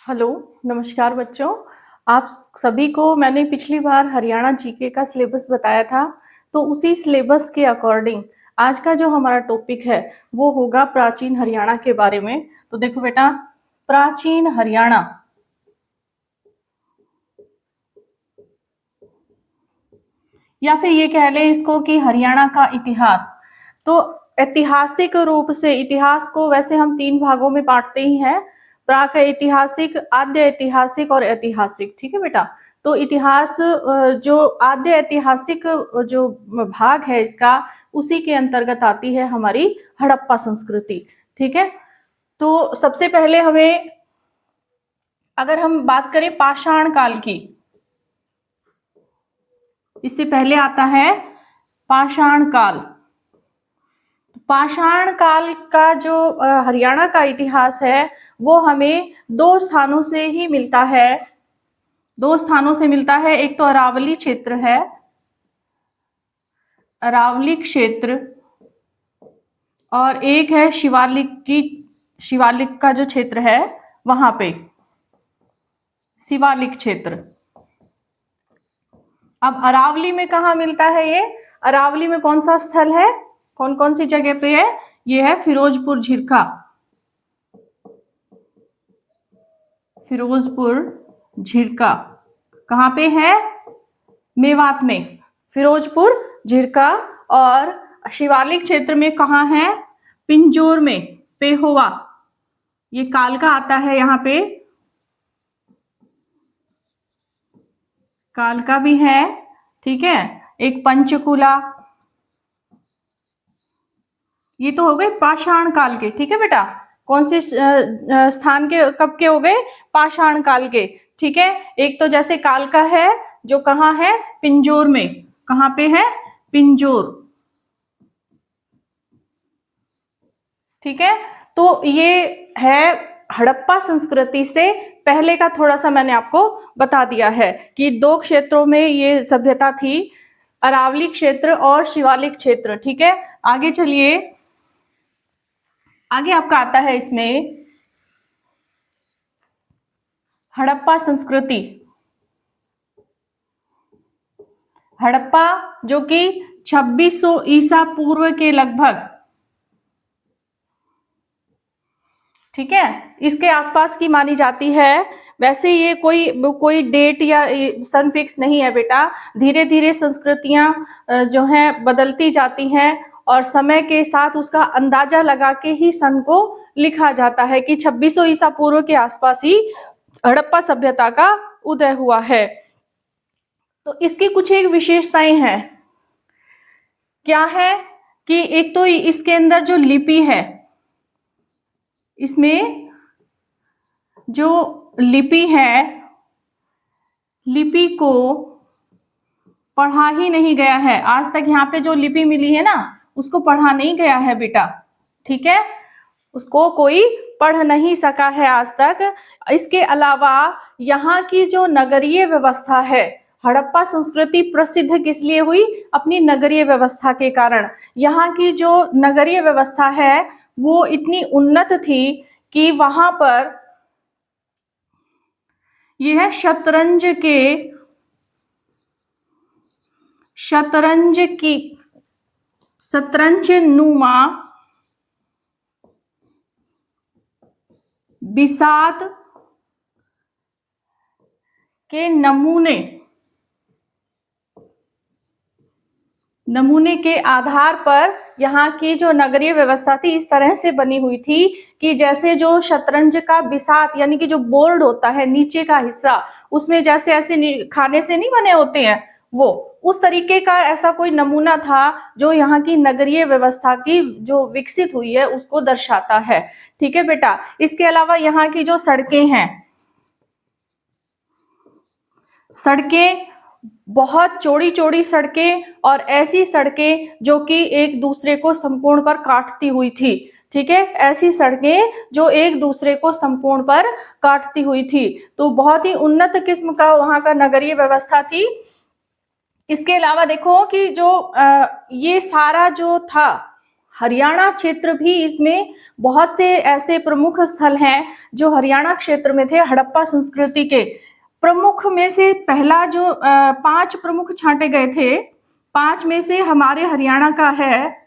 Hello, नमस्कार बच्चों। आप सभी को मैंने पिछली बार हरियाणा जीके का सिलेबस बताया था, तो उसी सिलेबस के अकॉर्डिंग आज का जो हमारा टॉपिक है वो होगा प्राचीन हरियाणा के बारे में। तो देखो बेटा, प्राचीन हरियाणा या फिर ये कह लें इसको कि हरियाणा का इतिहास। तो ऐतिहासिक रूप से इतिहास को वैसे हम 3 भागों में बांटते ही हैं, प्राक ऐतिहासिक, आद्य ऐतिहासिक और ऐतिहासिक। ठीक है बेटा। तो इतिहास जो आद्य ऐतिहासिक जो भाग है इसका, उसी के अंतर्गत आती है हमारी हड़प्पा संस्कृति। ठीक है। तो सबसे पहले हमें, अगर हम बात करें पाषाण काल की, इससे पहले आता है पाषाण काल। पाषाण काल का जो हरियाणा का इतिहास है वो हमें 2 स्थानों से ही मिलता है। 2 स्थानों से मिलता है। एक तो अरावली क्षेत्र है, अरावली क्षेत्र, और एक है शिवालिक का जो क्षेत्र है वहां पे, शिवालिक क्षेत्र। अब अरावली में कहा मिलता है ये? अरावली में कौन सा स्थल है, कौन कौन सी जगह पे है? ये है फिरोजपुर झिरका। फिरोजपुर झिरका कहाँ पे है? मेवात में, फिरोजपुर झिरका। और शिवालिक क्षेत्र में कहाँ है? पिंजौर में, पेहोवा। ये कालका आता है यहाँ पे, कालका भी है। ठीक है। एक पंचकुला। ये तो हो गए पाषाण काल के। ठीक है बेटा। कौन से स्थान के, कब के हो गए? पाषाण काल के। ठीक है। एक तो जैसे कालका है जो कहाँ है? पिंजौर में। कहाँ पे है? पिंजौर। ठीक है। तो ये है हड़प्पा संस्कृति से पहले का, थोड़ा सा मैंने आपको बता दिया है कि 2 क्षेत्रों में ये सभ्यता थी, अरावली क्षेत्र और शिवालिक क्षेत्र। ठीक है। आगे चलिए, आगे आपका आता है इसमें हड़प्पा संस्कृति। हड़प्पा जो कि 2600 ईसा पूर्व के लगभग, ठीक है, इसके आसपास की मानी जाती है। वैसे ये कोई डेट या सन फिक्स नहीं है बेटा। धीरे धीरे संस्कृतियां जो हैं बदलती जाती हैं और समय के साथ उसका अंदाजा लगा के ही सन को लिखा जाता है कि 2600 ईसा पूर्व के आसपास ही हड़प्पा सभ्यता का उदय हुआ है। तो इसकी कुछ एक विशेषताएं हैं। क्या है कि एक तो इसके अंदर जो लिपि है, इसमें जो लिपि है, लिपि को पढ़ा ही नहीं गया है आज तक। यहाँ पे जो लिपि मिली है ना, उसको पढ़ा नहीं गया है बेटा। ठीक है। उसको कोई पढ़ नहीं सका है आज तक। इसके अलावा यहाँ की जो नगरीय व्यवस्था है, हड़प्पा संस्कृति प्रसिद्ध किस लिए हुई? अपनी नगरीय व्यवस्था के कारण। यहाँ की जो नगरीय व्यवस्था है वो इतनी उन्नत थी कि वहां पर यह है शतरंज नुमा बिसात के नमूने के आधार पर यहाँ की जो नगरीय व्यवस्था थी इस तरह से बनी हुई थी कि जैसे जो शतरंज का बिसात यानी कि जो बोर्ड होता है नीचे का हिस्सा, उसमें जैसे ऐसे खाने से नहीं बने होते हैं, वो उस तरीके का ऐसा कोई नमूना था जो यहाँ की नगरीय व्यवस्था की जो विकसित हुई है उसको दर्शाता है। ठीक है बेटा। इसके अलावा यहाँ की जो सड़कें हैं, सड़कें बहुत चौड़ी चौड़ी सड़कें, और ऐसी सड़कें जो कि एक दूसरे को संपूर्ण पर काटती हुई थी। ठीक है। ऐसी सड़कें जो एक दूसरे को संपूर्ण पर काटती हुई थी। तो बहुत ही उन्नत किस्म का वहां का नगरीय व्यवस्था थी। इसके अलावा देखो कि जो ये सारा जो था हरियाणा क्षेत्र भी इसमें बहुत से ऐसे प्रमुख स्थल हैं जो हरियाणा क्षेत्र में थे हड़प्पा संस्कृति के। प्रमुख में से पहला जो 5 प्रमुख छांटे गए थे, 5 में से हमारे हरियाणा का है।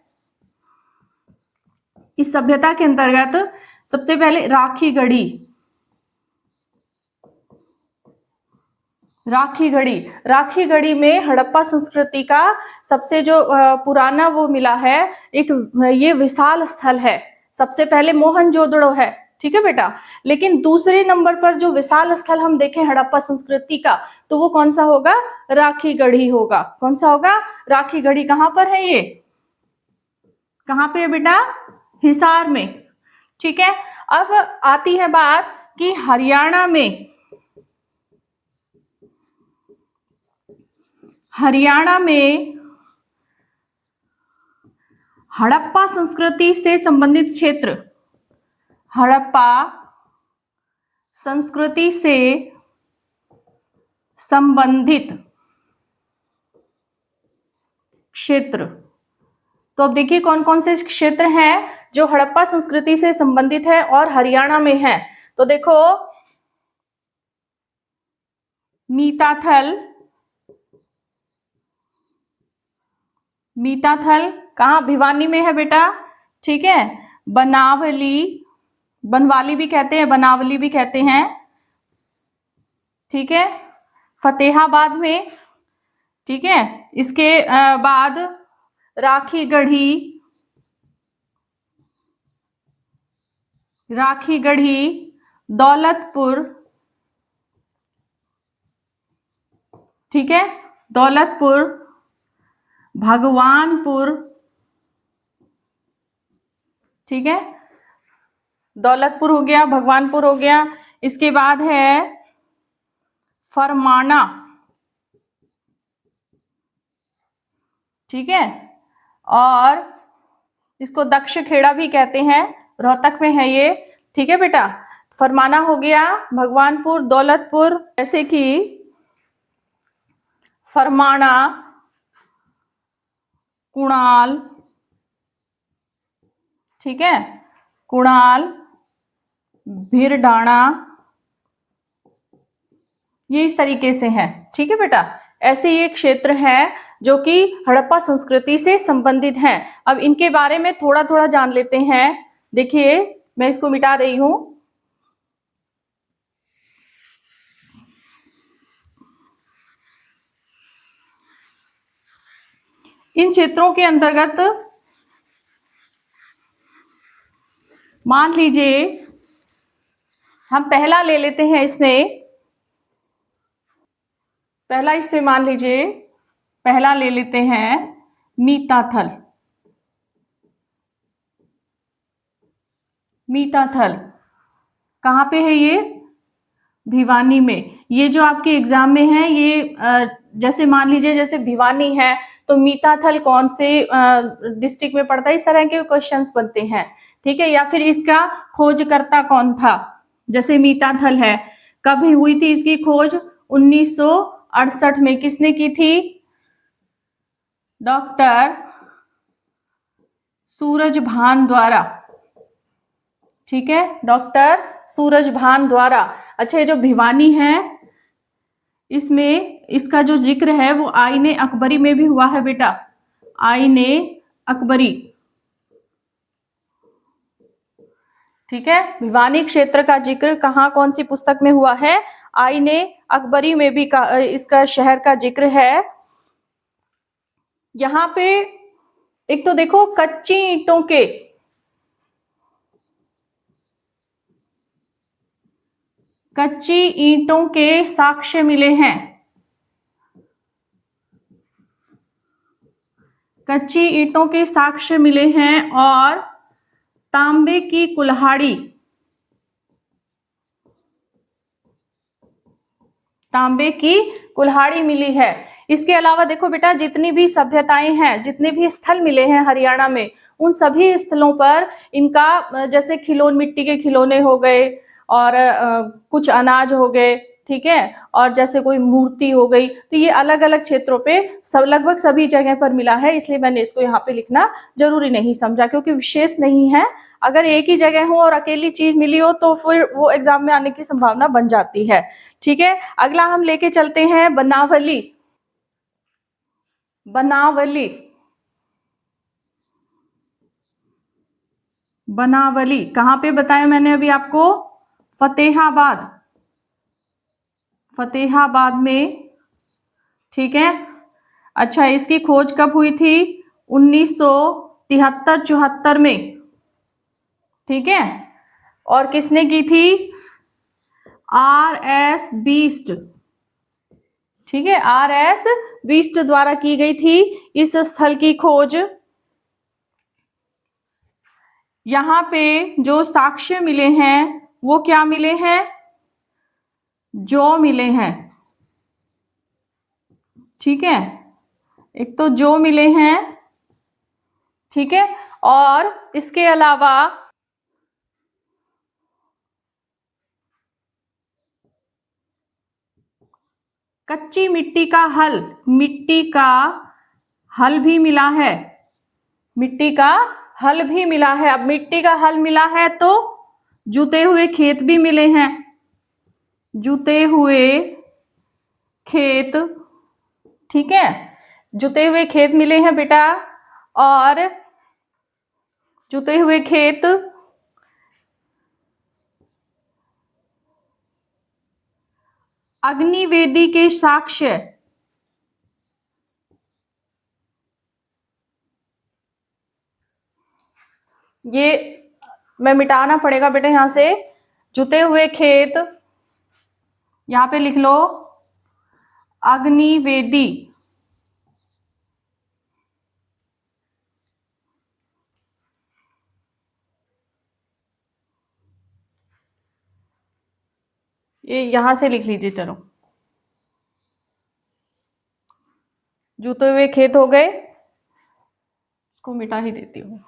इस सभ्यता के अंतर्गत सबसे पहले राखीगढ़ी। राखीगढ़ी में हड़प्पा संस्कृति का सबसे जो पुराना वो मिला है, एक ये विशाल स्थल है। सबसे पहले मोहनजोदड़ो है, ठीक है बेटा। लेकिन दूसरे नंबर पर जो विशाल स्थल हम देखें हड़प्पा संस्कृति का, तो वो कौन सा होगा? राखीगढ़ी होगा। कौन सा होगा? राखीगढ़ी। कहां पर है ये? कहां पे है बेटा? हिसार में, ठीक है। अब आती है बात कि हरियाणा में हड़प्पा संस्कृति से संबंधित क्षेत्र, हड़प्पा संस्कृति से संबंधित क्षेत्र। तो अब देखिए कौन कौन से क्षेत्र हैं जो हड़प्पा संस्कृति से संबंधित है और हरियाणा में है। तो देखो, मीताथल कहाँ? भिवानी में है बेटा, ठीक है। बनवाली भी कहते हैं, बनावली भी कहते हैं, ठीक है। फतेहाबाद में, ठीक है। इसके बाद राखीगढ़ी, दौलतपुर, ठीक है। दौलतपुर, भगवानपुर, ठीक है। दौलतपुर हो गया, भगवानपुर हो गया। इसके बाद है फरमाना, ठीक है। और इसको दक्षखेड़ा भी कहते हैं, रोहतक में है ये, ठीक है बेटा। फरमाना हो गया, भगवानपुर, दौलतपुर, जैसे कि फरमाना, कुणाल, ठीक है, कुणाल, भिरडाणा, ये इस तरीके से है, ठीक है बेटा। ऐसे ये क्षेत्र है जो कि हड़प्पा संस्कृति से संबंधित हैं। अब इनके बारे में थोड़ा थोड़ा जान लेते हैं। देखिए मैं इसको मिटा रही हूं। इन क्षेत्रों के अंतर्गत मान लीजिए हम पहला ले लेते हैं, इसमें मान लीजिए पहला ले लेते हैं मीताथल। कहाँ पे है ये? भिवानी में। ये जो आपके एग्जाम में है, ये जैसे मान लीजिए जैसे भिवानी है तो मीताथल कौन से डिस्ट्रिक्ट में पड़ता है, इस तरह के क्वेश्चंस बनते हैं, ठीक है। या फिर इसका खोजकर्ता कौन था, जैसे मीताथल है, कब हुई थी इसकी खोज? 1968 में। किसने की थी? डॉक्टर सूरजभान द्वारा, ठीक है, डॉक्टर सूरजभान द्वारा। अच्छा, ये जो भिवानी है इसमें इसका जो जिक्र है वो आईने अकबरी में भी हुआ है बेटा, आईने अकबरी, ठीक है। भिवानी क्षेत्र का जिक्र कहाँ, कौन सी पुस्तक में हुआ है? आईने अकबरी में भी इसका शहर का जिक्र है। यहां पे एक तो देखो कच्ची ईंटों के साक्ष्य मिले हैं। कच्ची ईंटों के साक्ष्य मिले हैं और तांबे की कुल्हाड़ी मिली है। इसके अलावा देखो बेटा, जितनी भी सभ्यताएं हैं, जितने भी स्थल मिले हैं हरियाणा में, उन सभी स्थलों पर इनका जैसे मिट्टी के खिलौने हो गए और कुछ अनाज हो गए, ठीक है, और जैसे कोई मूर्ति हो गई, तो ये अलग अलग क्षेत्रों पे सब लगभग सभी जगह पर मिला है, इसलिए मैंने इसको यहाँ पे लिखना जरूरी नहीं समझा, क्योंकि विशेष नहीं है। अगर एक ही जगह हो और अकेली चीज मिली हो तो फिर वो एग्जाम में आने की संभावना बन जाती है। ठीक है, अगला हम लेके चलते हैं बनावली। बनावली, बनावली कहाँ पे बताया मैंने अभी आपको? फतेहाबाद, फतेहाबाद में। ठीक है, अच्छा इसकी खोज कब हुई थी? 1973-74 में। ठीक है, और किसने की थी? R.S. बीस्ट। ठीक है, R.S. बीस्ट द्वारा की गई थी इस स्थल की खोज। यहां पे जो साक्ष्य मिले हैं वो क्या मिले हैं? जौ मिले हैं। ठीक है, एक तो जौ मिले हैं, ठीक है, और इसके अलावा कच्ची मिट्टी का हल, मिट्टी का हल भी मिला है, मिट्टी का हल भी मिला है। अब मिट्टी का हल मिला है तो जुते हुए खेत भी मिले हैं, जुते हुए खेत। ठीक है, जुते हुए खेत मिले हैं बेटा, और जुते हुए खेत अग्निवेदी के साक्ष्य, ये मैं मिटाना पड़ेगा बेटा यहां से। जुते हुए खेत, यहां पे लिख लो अग्निवेदी। ये यहां से लिख लीजिए, चलो जुते हुए खेत हो गए, इसको मिटा ही देती हूँ।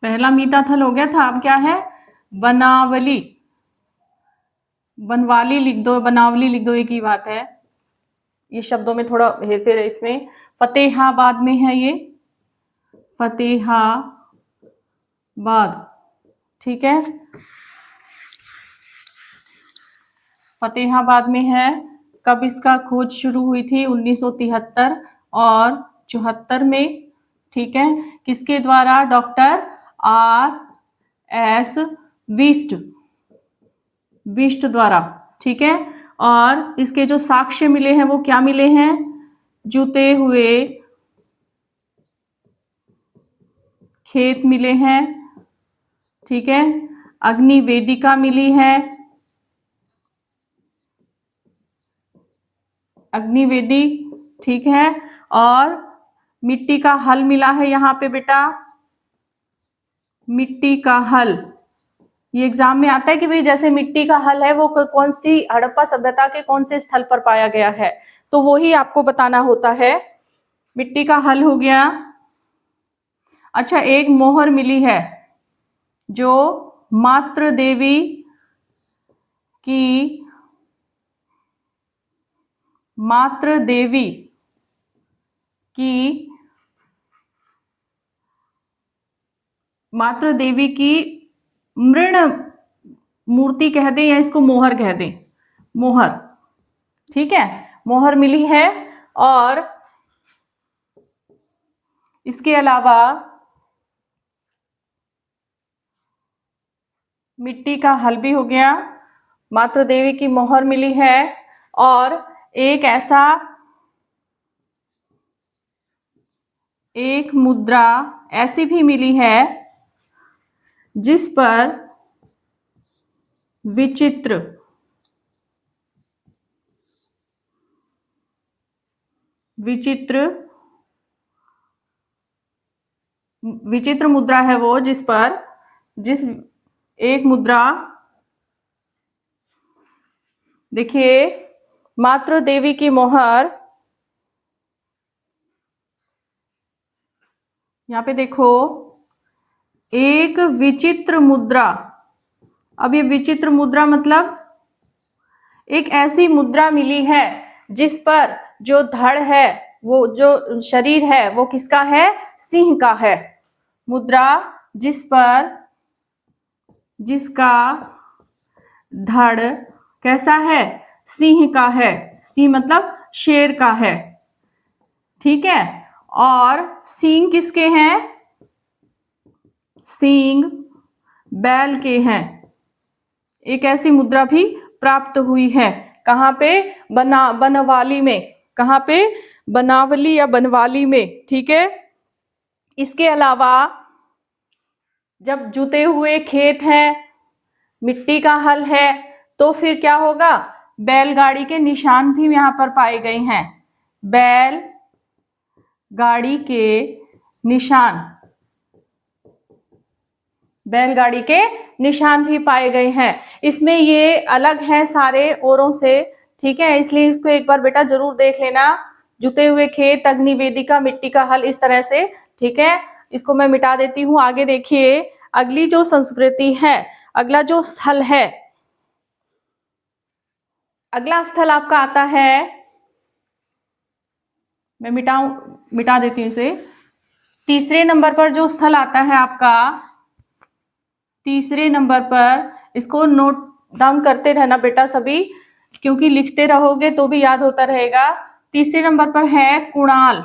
पहला मीताथल हो गया था, अब क्या है? बनावली। बनवाली लिख दो, बनावली लिख दो, एक ही बात है। ये शब्दों में थोड़ा हेरफेर है इसमें। फतेहाबाद में है ये, फतेहाबाद। ठीक है, फतेहाबाद में है। कब इसका खोज शुरू हुई थी? 1973 और 74 में। ठीक है, किसके द्वारा? Doctor R.S. बीस्ट, बीस्ट द्वारा। ठीक है, और इसके जो साक्ष्य मिले हैं वो क्या मिले हैं? जुते हुए खेत मिले हैं। ठीक है, अग्निवेदिका मिली है, अग्निवेदी। ठीक है, और मिट्टी का हल मिला है यहाँ पे बेटा, मिट्टी का हल। ये एग्जाम में आता है कि भाई जैसे मिट्टी का हल है वो कौन सी हड़प्पा सभ्यता के कौन से स्थल पर पाया गया है, तो वो ही आपको बताना होता है। मिट्टी का हल हो गया। अच्छा, एक मोहर मिली है जो मातृ देवी की, मातृ देवी की, मातृ देवी की मृण मूर्ति कह दें या इसको मोहर कह दें, मोहर। ठीक है, मोहर मिली है, और इसके अलावा मिट्टी का हल भी हो गया, मातृ देवी की मोहर मिली है, और एक ऐसा, एक मुद्रा ऐसी भी मिली है जिस पर विचित्र, विचित्र, विचित्र मुद्रा है वो, जिस पर, जिस एक मुद्रा देखिए, मातृ देवी की मोहर, यहाँ पे देखो, एक विचित्र मुद्रा। अब ये विचित्र मुद्रा मतलब एक ऐसी मुद्रा मिली है जिस पर जो धड़ है, वो जो शरीर है, वो किसका है? सिंह का है। मुद्रा जिस पर, जिसका धड़ कैसा है? सिंह का है। सिंह मतलब शेर का है, ठीक है। और सींग किसके हैं? सींग बैल के हैं। एक ऐसी मुद्रा भी प्राप्त हुई है। कहाँ पे? बनवाली में। कहाँ पे? बनावली या बनवाली में, ठीक है। इसके अलावा जब जुते हुए खेत हैं, मिट्टी का हल है, तो फिर क्या होगा? बैलगाड़ी के निशान भी यहाँ पर पाए गए हैं। बैल गाड़ी के निशान, बैलगाड़ी के निशान भी पाए गए हैं। इसमें ये अलग है सारे औरों से, ठीक है, इसलिए इसको एक बार बेटा जरूर देख लेना। जुते हुए खेत, अग्नि वेदिका, मिट्टी का हल, इस तरह से, ठीक है। इसको मैं मिटा देती हूँ। आगे देखिए, अगली जो संस्कृति है, अगला जो स्थल है, अगला स्थल आपका आता है, मैं मिटा देती हूँ इसे। तीसरे नंबर पर जो स्थल आता है आपका, तीसरे नंबर पर, इसको नोट डाउन करते रहना बेटा सभी, क्योंकि लिखते रहोगे तो भी याद होता रहेगा। तीसरे नंबर पर है कुणाल।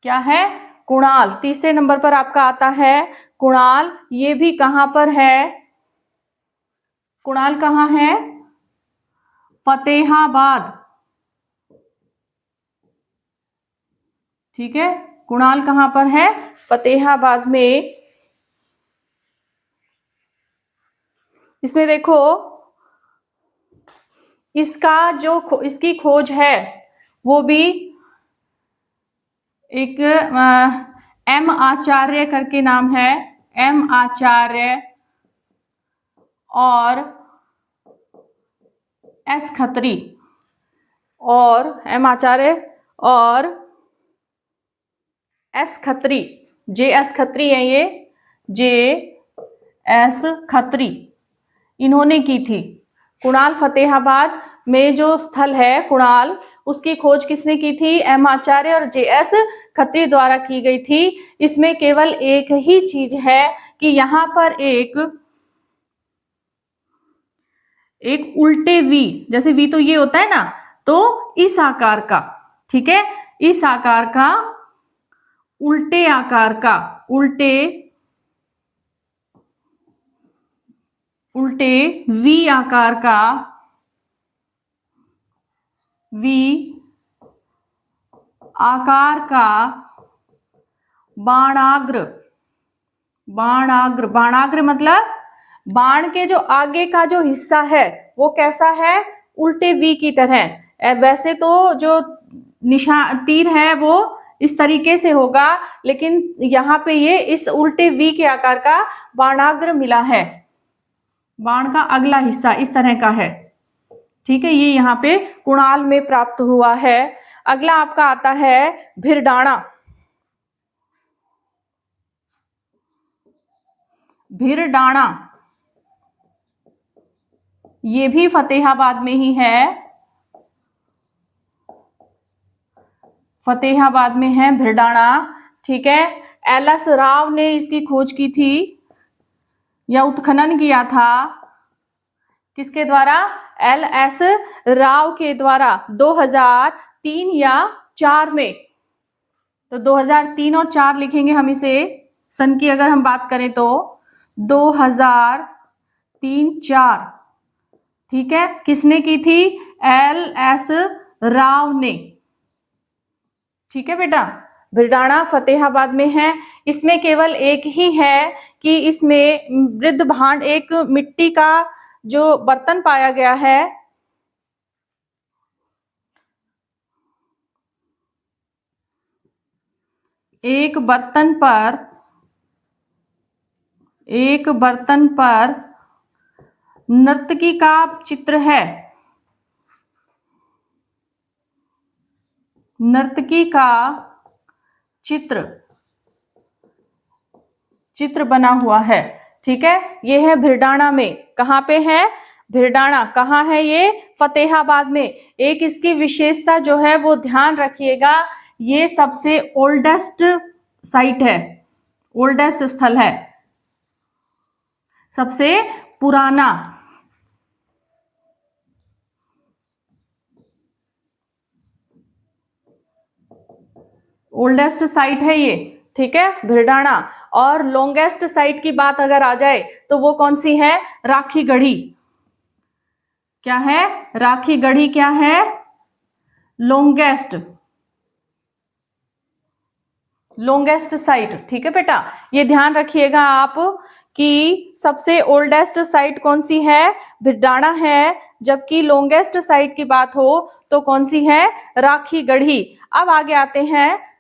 क्या है? कुणाल। तीसरे नंबर पर आपका आता है कुणाल। ये भी कहां पर है? कुणाल कहां है? फतेहाबाद, ठीक है। कुणाल कहां पर है? फतेहाबाद में। इसमें देखो, इसका जो इसकी खोज है वो भी एक एम आचार्य करके नाम है, एम आचार्य और एस खत्री, और एम आचार्य और एस खत्री, जे एस खत्री है ये, जे एस खत्री, इन्होंने की थी। कुणाल फतेहाबाद में जो स्थल है कुणाल, उसकी खोज किसने की थी? एम आचार्य और जे एस खत्री द्वारा की गई थी। इसमें केवल एक ही चीज है कि यहाँ पर एक उल्टे वी, जैसे वी तो ये होता है ना, तो इस आकार का, ठीक है, इस आकार का, उल्टे आकार का, उल्टे वी आकार का, वी आकार का बाणाग्र, बाणाग्र, बाणाग्र मतलब बाण के जो आगे का जो हिस्सा है वो कैसा है? उल्टे वी की तरह। वैसे तो जो निशान तीर है वो इस तरीके से होगा, लेकिन यहाँ पे ये इस उल्टे वी के आकार का बाणाग्र मिला है। बाण का अगला हिस्सा इस तरह का है, ठीक है। ये यहाँ पे कुणाल में प्राप्त हुआ है। अगला आपका आता है भिरडाणा। भिरडाणा ये भी फतेहाबाद में ही है, फतेहाबाद में है भिरडाणा, ठीक है। एल एस राव ने इसकी खोज की थी या उत्खनन किया था। किसके द्वारा? एल एस राव के द्वारा 2003 या 4 में। तो 2003 और 4 लिखेंगे हम इसे, सन की अगर हम बात करें तो 2003-4, ठीक है। किसने की थी? एल एस राव ने, ठीक है बेटा। भिरडाणा फतेहाबाद में है। इसमें केवल एक ही है कि इसमें वृद्ध भांड, एक मिट्टी का जो बर्तन पाया गया है, एक बर्तन पर नर्तकी का चित्र है, नर्तकी का चित्र बना हुआ है। ठीक है, ये है भिरडाणा में। कहाँ पे है? भिरडाणा। कहाँ है ये? फतेहाबाद में। एक इसकी विशेषता जो है वो ध्यान रखिएगा, ये सबसे ओल्डेस्ट साइट है, ओल्डेस्ट स्थल है, सबसे पुराना। ओल्डेस्ट साइट है ये। ठीक है, भिरडाणा। और लॉन्गेस्ट साइट की बात अगर आ जाए तो वो कौन सी है? राखी गढ़ी। क्या है? राखी गढ़ी क्या है? Longest, longest site. ठीक है बेटा, ये ध्यान रखिएगा आप कि सबसे ओल्डेस्ट साइट कौन सी है? भिरडाणा है, जबकि लॉन्गेस्ट साइट की बात हो तो कौन सी है? राखी गढ़ी। अब आगे आते हैं,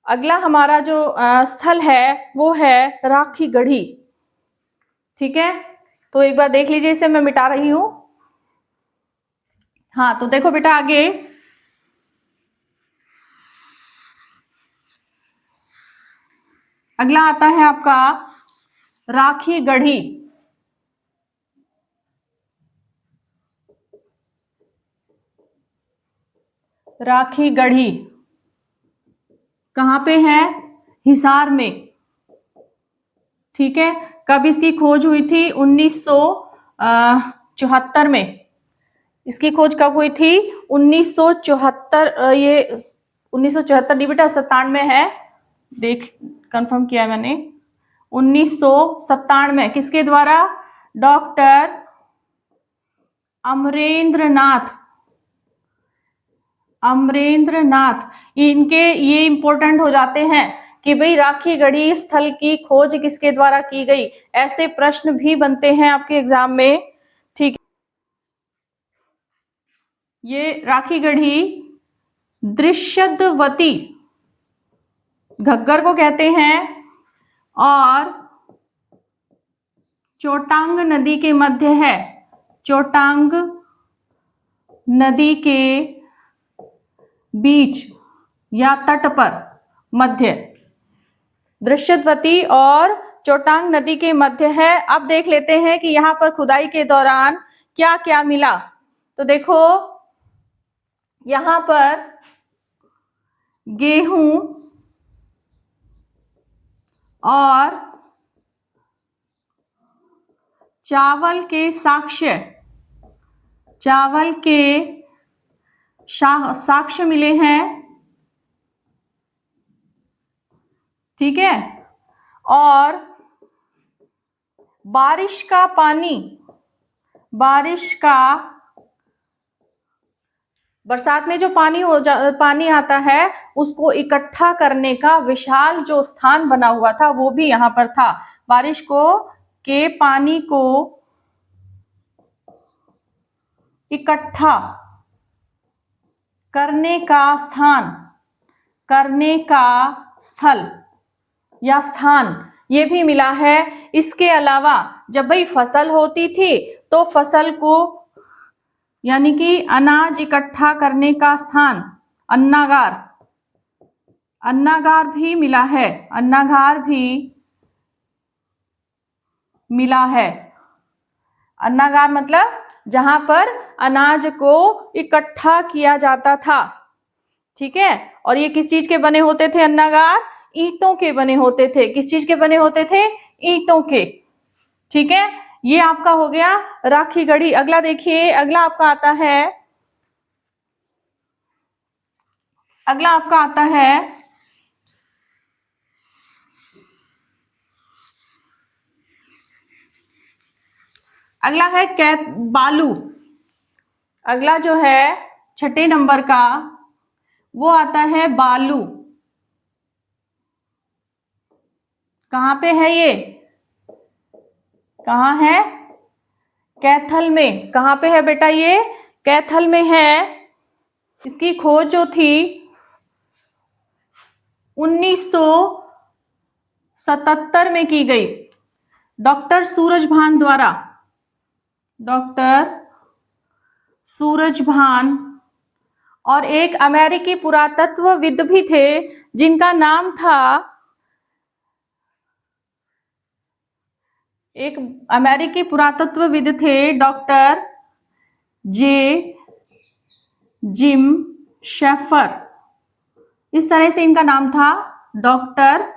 अगला हमारा जो स्थल है वो है राखी गढ़ी। ठीक है, तो एक बार देख लीजिए, इसे मैं मिटा रही हूं। हाँ, तो देखो बेटा आगे, अगला आता है आपका राखी गढ़ी। राखी गढ़ी कहाँ पे है? हिसार में। ठीक है, कब इसकी खोज हुई थी? 1974 में। इसकी खोज कब हुई थी? 1974। ये 1974 नहीं बेटा, 97 है, देख कंफर्म किया है मैंने। 1997 किसके द्वारा? डॉक्टर अमरेंद्रनाथ, अमरेंद्रनाथ। इनके ये इंपॉर्टेंट हो जाते हैं कि भाई राखी गढ़ी स्थल की खोज किसके द्वारा की गई, ऐसे प्रश्न भी बनते हैं आपके एग्जाम में। ठीक, ये राखी गढ़ी दृश्यद्वती घग्गर को कहते हैं और चोटांग नदी के मध्य है, चोटांग नदी के बीच या तट पर, मध्य, दृश्यद्वती और चोटांग नदी के मध्य है। अब देख लेते हैं कि यहाँ पर खुदाई के दौरान क्या क्या मिला। तो देखो, यहाँ पर गेहूं और चावल के साक्ष्य, चावल के साक्ष्य मिले हैं। ठीक है, और बारिश का पानी, बारिश का, बरसात में जो पानी आता है उसको इकट्ठा करने का विशाल जो स्थान बना हुआ था वो भी यहाँ पर था। बारिश के पानी को इकट्ठा करने का स्थान, करने का स्थल या स्थान, ये भी मिला है। इसके अलावा जब भाई फसल होती थी तो फसल को, यानी कि अनाज इकट्ठा करने का स्थान, अन्नागार, अन्नागार भी मिला है, अन्नागार भी मिला है। अन्नागार मतलब जहां पर अनाज को इकट्ठा किया जाता था। ठीक है, और ये किस चीज के बने होते थे? अन्नागार ईंटों के बने होते थे। किस चीज के बने होते थे? ईंटों के। ठीक है, ये आपका हो गया राखी गढ़ी। अगला देखिए, अगला आपका आता है, अगला आपका आता है अगला है बालू। अगला जो है 6 नंबर का वो आता है बालू। कहाँ पे है ये? कहाँ है? कैथल में। कहाँ पे है बेटा ये? कैथल में है। इसकी खोज जो थी 1977 में की गई, डॉक्टर सूरजभान द्वारा। डॉक्टर सूरजभान, और एक अमेरिकी पुरातत्वविद भी थे जिनका नाम था, एक अमेरिकी पुरातत्वविद थे डॉक्टर जे जिम शेफर। इस तरह से इनका नाम था, डॉक्टर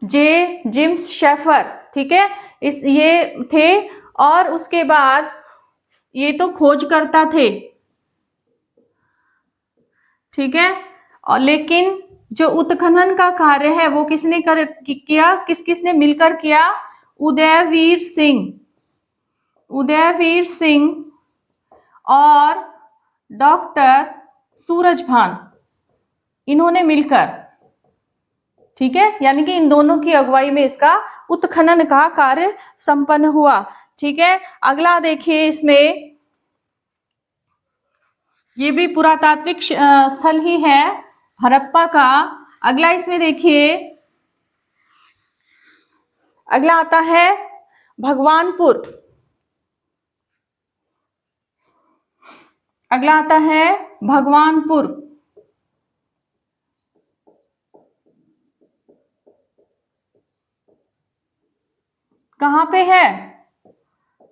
जे जिम्स शेफर, ठीक है। ये थे, और उसके बाद ये तो खोजकर्ता थे, ठीक है। और लेकिन जो उत्खनन का कार्य है वो किसने किया, किसने मिलकर किया? उदयवीर सिंह और डॉक्टर सूरजभान, इन्होंने मिलकर, ठीक है, यानी कि इन दोनों की अगुवाई में इसका उत्खनन का कार्य संपन्न हुआ, ठीक है। अगला देखिए, इसमें ये भी पुरातात्विक स्थल ही है हड़प्पा का। अगला इसमें देखिए, अगला आता है भगवानपुर। अगला आता है भगवानपुर। कहाँ पे है?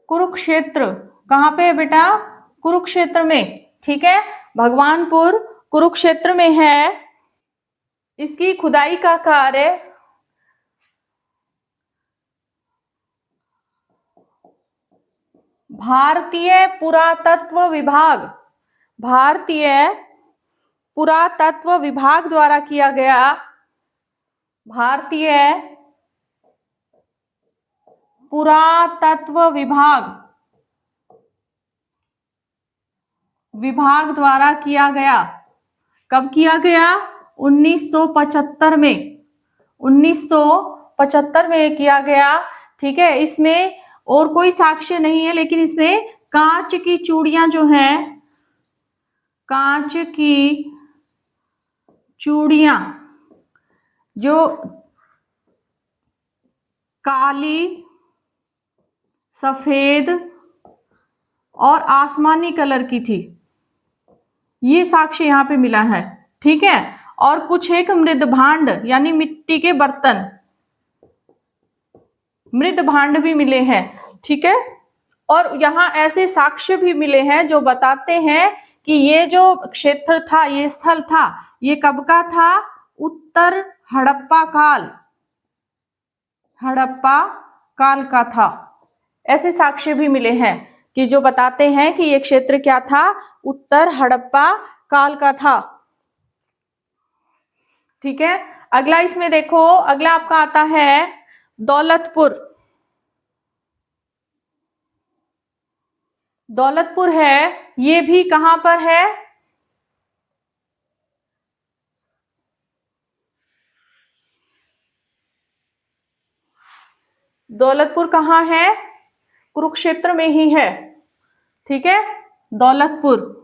कुरुक्षेत्र। कहाँ पे है बेटा? कुरुक्षेत्र में, ठीक है। भगवानपुर कुरुक्षेत्र में है। इसकी खुदाई का कार्य भारतीय पुरातत्व विभाग द्वारा किया गया। भारतीय पुरातत्व विभाग द्वारा किया गया। कब किया गया? 1975 में। 1975 में किया गया, ठीक है। इसमें और कोई साक्ष्य नहीं है, लेकिन इसमें कांच की चूड़ियां जो हैं, कांच की चूड़ियां जो काली, सफेद और आसमानी कलर की थी, ये साक्ष्य यहाँ पे मिला है, ठीक है। और कुछ एक मृद भांड यानी मिट्टी के बर्तन, मृद भांड भी मिले हैं, ठीक है। और यहाँ ऐसे साक्ष्य भी मिले हैं जो बताते हैं कि ये जो क्षेत्र था, ये स्थल था, ये कब का था? उत्तर हड़प्पा काल का था। ऐसे साक्ष्य भी मिले हैं कि जो बताते हैं कि ये क्षेत्र क्या था? उत्तर हड़प्पा काल का था, ठीक है। अगला इसमें देखो, अगला आपका आता है दौलतपुर। दौलतपुर है, ये भी कहां पर है? दौलतपुर कहाँ है? कुरुक्षेत्र में ही है, ठीक है। दौलतपुर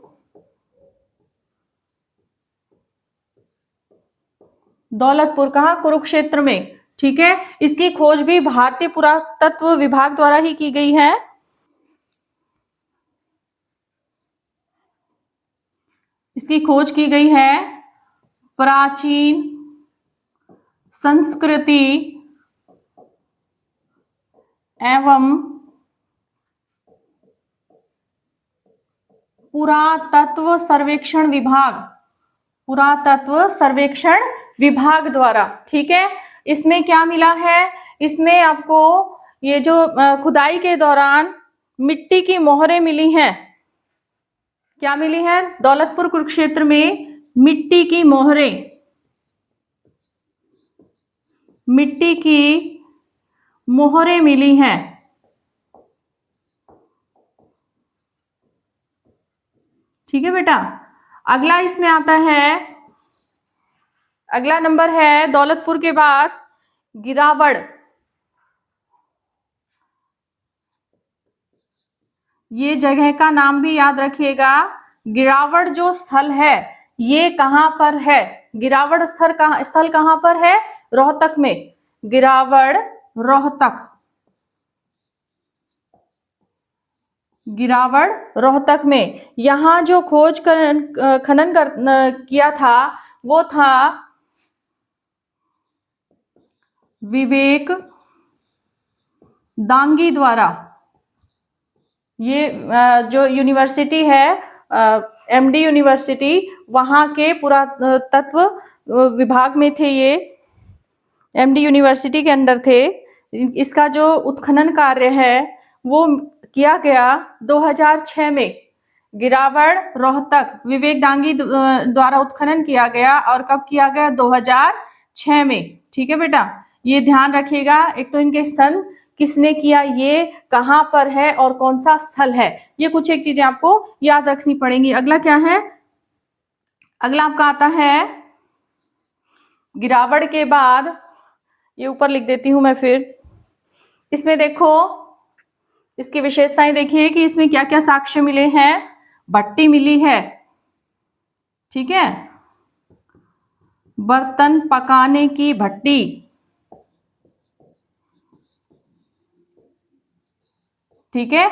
कहाँ? कुरुक्षेत्र में, ठीक है। इसकी खोज भी भारतीय पुरातत्व विभाग द्वारा ही की गई है। इसकी खोज की गई है प्राचीन संस्कृति एवं पुरातत्व सर्वेक्षण विभाग द्वारा, ठीक है। इसमें क्या मिला है? इसमें आपको ये जो खुदाई के दौरान मिट्टी की मोहरें मिली हैं। क्या मिली है? दौलतपुर कुरुक्षेत्र में मिट्टी की मोहरें मिली हैं, ठीक है बेटा। अगला इसमें आता है, अगला नंबर है दौलतपुर के बाद गिरावड़। ये जगह का नाम भी याद रखिएगा। गिरावड़ जो स्थल है ये कहां पर है? गिरावड़ स्थल कहां पर है? रोहतक में। गिरावड़ रोहतक, गिरावड़ रोहतक में। यहाँ जो खोज खनन किया था वो था विवेक दांगी द्वारा। ये जो यूनिवर्सिटी है एमडी यूनिवर्सिटी, वहाँ के पुरातत्व विभाग में थे, ये एमडी यूनिवर्सिटी के अंडर थे। इसका जो उत्खनन कार्य है वो किया गया 2006 में। गिरावड़ रोहतक विवेक दांगी द्वारा उत्खनन किया गया, और कब किया गया? 2006 में। ठीक है बेटा, ये ध्यान रखिएगा। एक तो इनके सन, किसने किया, ये कहाँ पर है और कौन सा स्थल है, ये कुछ एक चीजें आपको याद रखनी पड़ेंगी। अगला क्या है? अगला आपका आता है गिरावड़ के बाद, ये ऊपर लिख देती हूं मैं फिर। इसमें देखो, इसकी विशेषताएं देखिए कि इसमें क्या क्या साक्ष्य मिले हैं। भट्टी मिली है, ठीक है, बर्तन पकाने की भट्टी, ठीक है,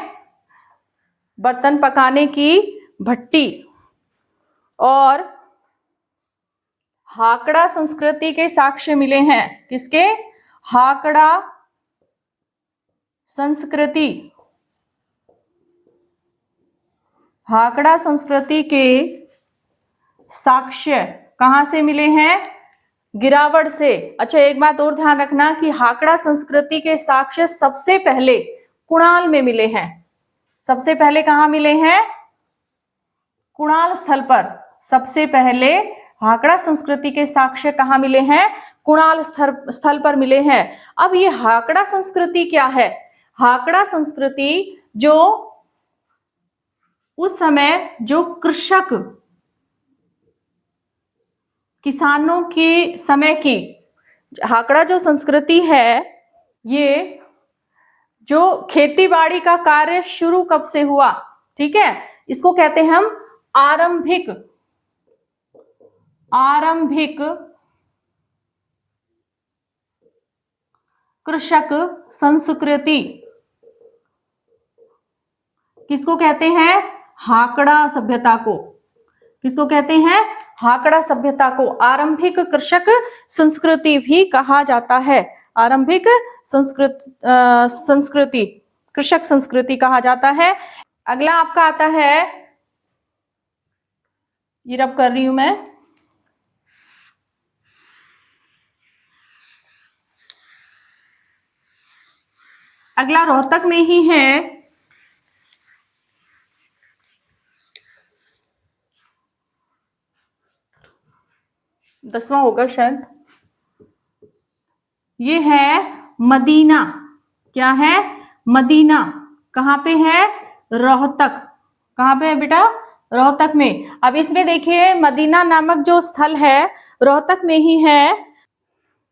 बर्तन पकाने की भट्टी, और हाकड़ा संस्कृति के साक्ष्य मिले हैं। किसके? हाकड़ा संस्कृति। हाकड़ा संस्कृति के साक्ष्य कहां से मिले हैं? गिरावड़ से। अच्छा, एक बात और ध्यान रखना कि हाकड़ा संस्कृति के साक्ष्य सबसे पहले कुणाल में मिले हैं। सबसे पहले कहां मिले हैं? कुणाल स्थल पर। सबसे पहले हाकड़ा संस्कृति के साक्ष्य कहां मिले हैं? कुणाल स्थल पर मिले हैं। अब ये हाकड़ा संस्कृति क्या है? हाकड़ा संस्कृति जो उस समय जो कृषक किसानों के समय की हाकड़ा जो संस्कृति है, ये जो खेती बाड़ी का कार्य शुरू कब से हुआ? ठीक है, इसको कहते हैं हम आरंभिक कृषक संस्कृति। किसको कहते हैं? हाकड़ा सभ्यता को। किसको कहते हैं? हाकड़ा सभ्यता को आरंभिक कृषक संस्कृति भी कहा जाता है। आरंभिक संस्कृति कृषक संस्कृति कहा जाता है। अगला आपका आता है, ये रब कर रही हूं मैं, अगला रोहतक में ही है। दसवां होगा शायद। ये है मदीना। क्या है? मदीना। कहाँ पे है? रोहतक। कहाँ पे है बेटा? रोहतक में। अब इसमें देखिए, मदीना नामक जो स्थल है रोहतक में ही है।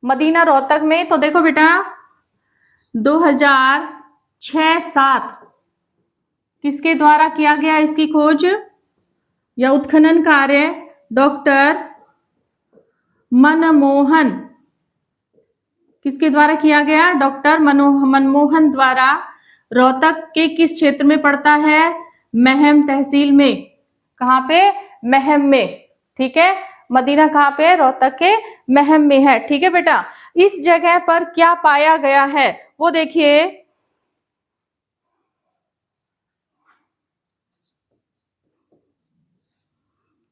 मदीना रोहतक में। तो देखो बेटा, 2006-07 किसके द्वारा किया गया इसकी खोज या उत्खनन कार्य? डॉक्टर मनमोहन। किसके द्वारा किया गया? डॉक्टर मनमोहन द्वारा। रोहतक के किस क्षेत्र में पड़ता है? महम तहसील में। कहाँ पे? महम में। ठीक है, मदीना कहाँ पे? रोहतक के महम में है। ठीक है बेटा, इस जगह पर क्या पाया गया है वो देखिए।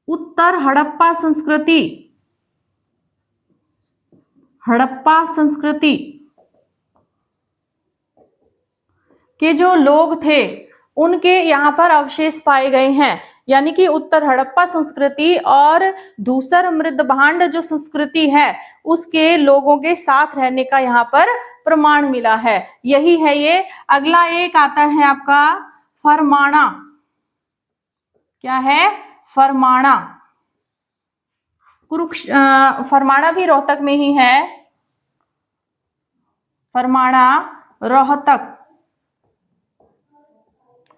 उत्तर हड़प्पा संस्कृति। हड़प्पा संस्कृति के जो लोग थे उनके यहाँ पर अवशेष पाए गए हैं। यानी कि उत्तर हड़प्पा संस्कृति और धूसर मृदभांड जो संस्कृति है उसके लोगों के साथ रहने का यहाँ पर प्रमाण मिला है। यही है ये। अगला एक आता है आपका फरमाणा। क्या है? फरमाणा। फरमाणा भी रोहतक में ही है। फरमाणा रोहतक।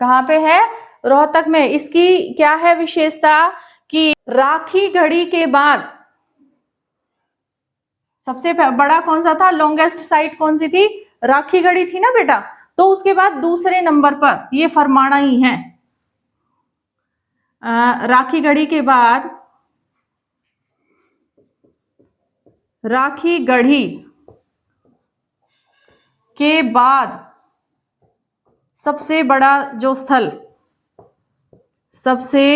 कहाँ पे है? रोहतक में। इसकी क्या है विशेषता कि राखी गढ़ी के बाद सबसे बड़ा कौन सा था? लॉन्गेस्ट साइट कौन सी थी? राखी गढ़ी थी ना बेटा। तो उसके बाद दूसरे नंबर पर ये फरमाना ही है। राखी गढ़ी के बाद, राखी गढ़ी के बाद सबसे बड़ा जो स्थल, सबसे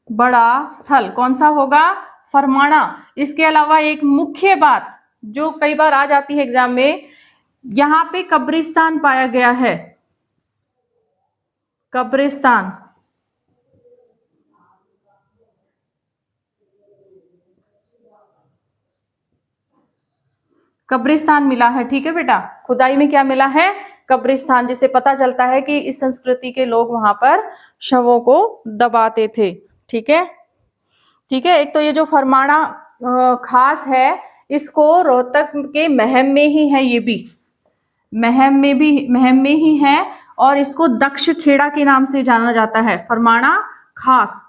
बड़ा स्थल कौन सा होगा? फरमाना। इसके अलावा एक मुख्य बात जो कई बार आ जाती है एग्जाम में, यहां पे कब्रिस्तान पाया गया है। कब्रिस्तान, कब्रिस्तान मिला है। ठीक है बेटा, खुदाई में क्या मिला है? कब्रिस्तान, जिससे पता चलता है कि इस संस्कृति के लोग वहां पर शवों को दबाते थे। ठीक है, ठीक है। एक तो ये जो फरमाना खास है, इसको रोहतक के महम में ही है, ये भी महम में ही है, और इसको दक्ष खेड़ा के नाम से जाना जाता है। फरमाना खास,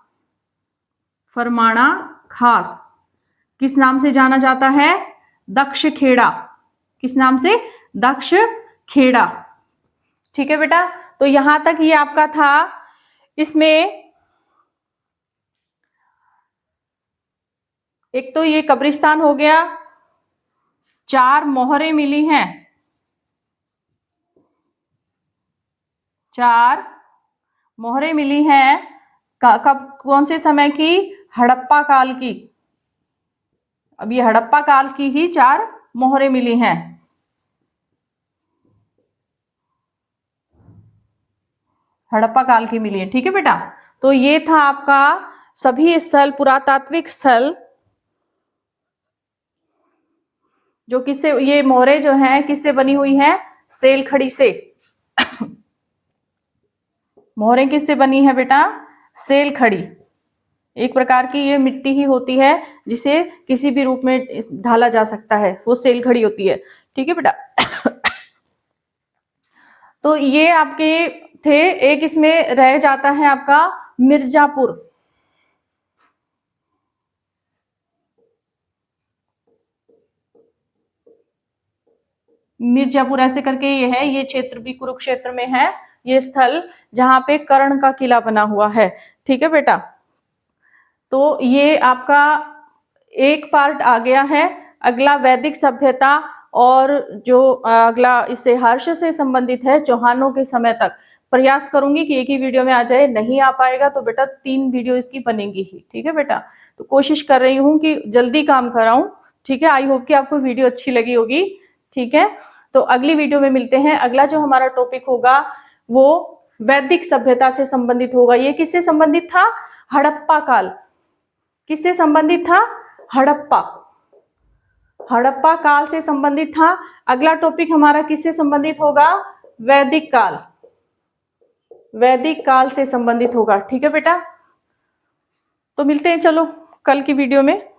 फरमाना खास किस नाम से जाना जाता है? दक्ष खेड़ा। किस नाम से? दक्ष खेड़ा। ठीक है बेटा, तो यहां तक ये आपका था। इसमें एक तो ये कब्रिस्तान हो गया, 4 मोहरें मिली हैं, 4 मोहरें मिली हैं। कब, कौन से समय की? हड़प्पा काल की। अब ये हड़प्पा काल की ही 4 मोहरें मिली हैं। हड़प्पा काल की मिली है। ठीक है बेटा, तो ये था आपका सभी स्थल, पुरातात्विक स्थल, जो किससे, ये मोहरें जो हैं किससे बनी हुई हैं? सेल खड़ी से। मोहरें किससे बनी है बेटा? सेल खड़ी। एक प्रकार की ये मिट्टी ही होती है जिसे किसी भी रूप में ढाला जा सकता है, वो सेल खड़ी होती है। ठीक है बेटा, तो ये आपके थे। एक इसमें रह जाता है आपका मिर्जापुर। मिर्जापुर ऐसे करके ये है, ये क्षेत्र भी कुरुक्षेत्र में है, ये स्थल जहां पे कर्ण का किला बना हुआ है। ठीक है बेटा, तो ये आपका एक पार्ट आ गया है। अगला वैदिक सभ्यता, और जो अगला इससे हर्ष से संबंधित है, चौहानों के समय तक। प्रयास करूंगी कि एक ही वीडियो में आ जाए, नहीं आ पाएगा तो बेटा 3 वीडियो इसकी बनेगी ही। ठीक है बेटा, तो कोशिश कर रही हूँ कि जल्दी काम कराऊं। ठीक है, आई होप कि आपको वीडियो अच्छी लगी होगी। ठीक है, तो अगली वीडियो में मिलते हैं। अगला जो हमारा टॉपिक होगा वो वैदिक सभ्यता से संबंधित होगा। ये किससे संबंधित था? हड़प्पा काल। किससे संबंधित था? हड़प्पा, हड़प्पा काल से संबंधित था। अगला टॉपिक हमारा किससे संबंधित होगा? वैदिक काल, वैदिक काल से संबंधित होगा। ठीक है बेटा, तो मिलते हैं चलो कल की वीडियो में।